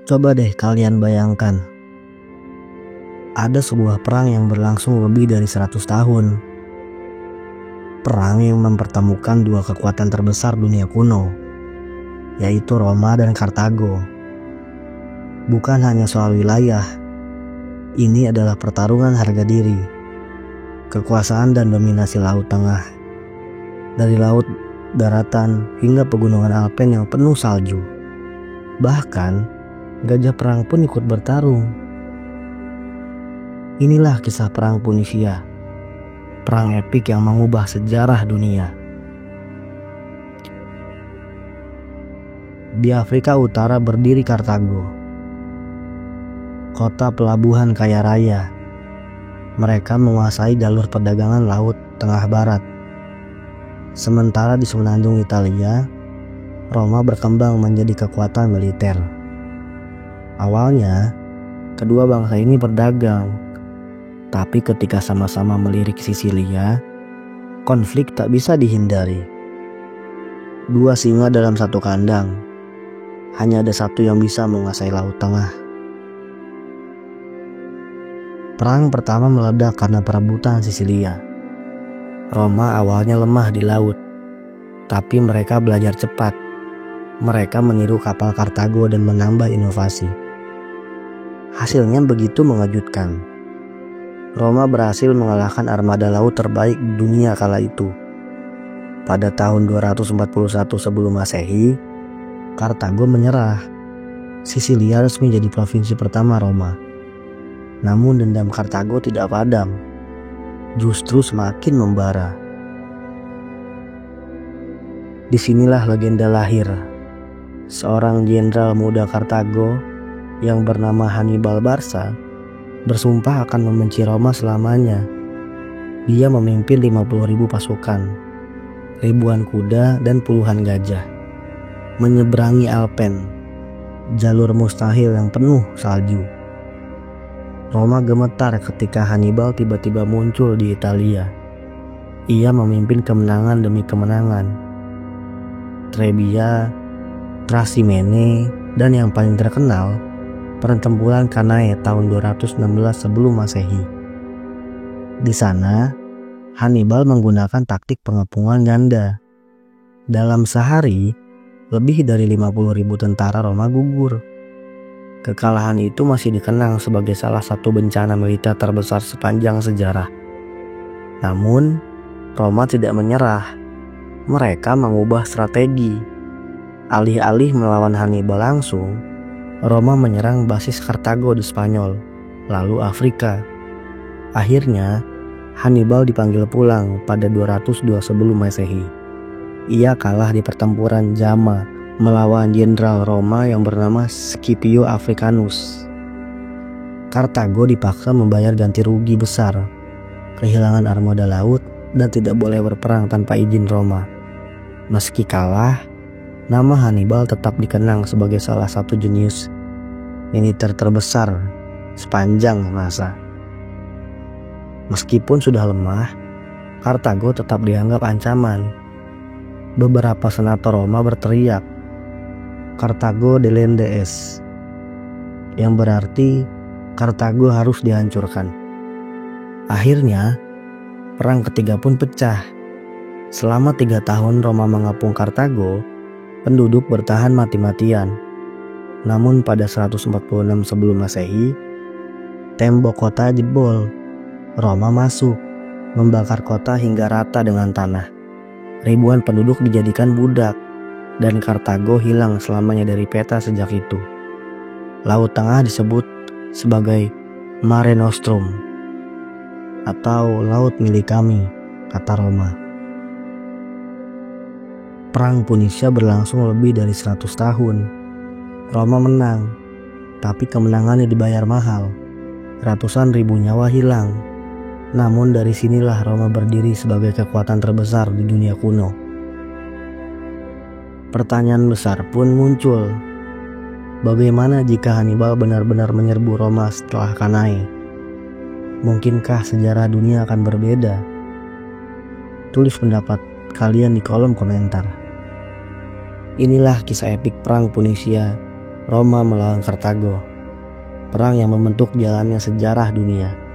Coba deh kalian bayangkan, ada sebuah perang yang berlangsung lebih dari 100 tahun. Perang yang mempertemukan dua kekuatan terbesar dunia kuno, yaitu Roma dan Kartago. Bukan hanya soal wilayah, ini adalah pertarungan harga diri, kekuasaan dan dominasi Laut Tengah. Dari laut, daratan, hingga pegunungan Alpen yang penuh salju. Bahkan, gajah perang pun ikut bertarung. Inilah kisah perang Punisia, perang epik yang mengubah sejarah dunia. Di Afrika Utara berdiri Kartago, kota pelabuhan kaya raya. Mereka menguasai jalur perdagangan laut tengah barat. Sementara di semenanjung Italia, Roma berkembang menjadi kekuatan militer. Awalnya, kedua bangsa ini berdagang, tapi ketika sama-sama melirik Sisilia, konflik tak bisa dihindari. Dua singa dalam satu kandang, hanya ada satu yang bisa menguasai Laut Tengah. Perang pertama meledak karena perebutan Sisilia. Roma awalnya lemah di laut, tapi mereka belajar cepat. Mereka meniru kapal Kartago dan menambah inovasi. Hasilnya begitu mengejutkan. Roma berhasil mengalahkan armada laut terbaik di dunia kala itu. Pada tahun 241 sebelum Masehi, Kartago menyerah. Sisilia resmi jadi provinsi pertama Roma. Namun dendam Kartago tidak padam, justru semakin membara. Disinilah legenda lahir. Seorang jenderal muda Kartago yang bernama Hannibal Barca bersumpah akan membenci Roma selamanya. Dia memimpin 50.000 pasukan, ribuan kuda dan puluhan gajah, menyeberangi Alpen, jalur mustahil yang penuh salju. Roma gemetar ketika Hannibal tiba-tiba muncul di Italia. Ia memimpin kemenangan demi kemenangan. Trebia, Trasimene, dan yang paling terkenal, pertempuran Cannae tahun 216 sebelum Masehi. Di sana, Hannibal menggunakan taktik pengepungan ganda. Dalam sehari, lebih dari 50.000 tentara Roma gugur. Kekalahan itu masih dikenang sebagai salah satu bencana militer terbesar sepanjang sejarah. Namun, Roma tidak menyerah. Mereka mengubah strategi. Alih-alih melawan Hannibal langsung, Roma menyerang basis Kartago di Spanyol, lalu Afrika. Akhirnya, Hannibal dipanggil pulang pada 202 sebelum Masehi. Ia kalah di pertempuran Zama melawan jenderal Roma yang bernama Scipio Africanus. Kartago dipaksa membayar ganti rugi besar, kehilangan armada laut, dan tidak boleh berperang tanpa izin Roma. Meski kalah, nama Hannibal tetap dikenang sebagai salah satu jenius militer terbesar sepanjang masa. Meskipun sudah lemah, Kartago tetap dianggap ancaman. Beberapa senator Roma berteriak, "Kartago delende est", yang berarti Kartago harus dihancurkan. Akhirnya, perang ketiga pun pecah. Selama 3 tahun Roma mengepung Kartago, penduduk bertahan mati-matian. Namun pada 146 sebelum Masehi, tembok kota jebol. Roma masuk, membakar kota hingga rata dengan tanah. Ribuan penduduk dijadikan budak, dan Kartago hilang selamanya dari peta sejak itu. Laut Tengah disebut sebagai Mare Nostrum, atau laut milik kami, kata Roma. Perang Punisia berlangsung lebih dari 100 tahun. Roma menang, tapi kemenangannya dibayar mahal. Ratusan ribu nyawa hilang. Namun dari sinilah Roma berdiri sebagai kekuatan terbesar di dunia kuno. Pertanyaan besar pun muncul. Bagaimana jika Hannibal benar-benar menyerbu Roma setelah Cannae? Mungkinkah sejarah dunia akan berbeda? Tulis pendapat kalian di kolom komentar. Inilah kisah epik perang Punisia Roma melawan Kartago, perang yang membentuk jalannya sejarah dunia.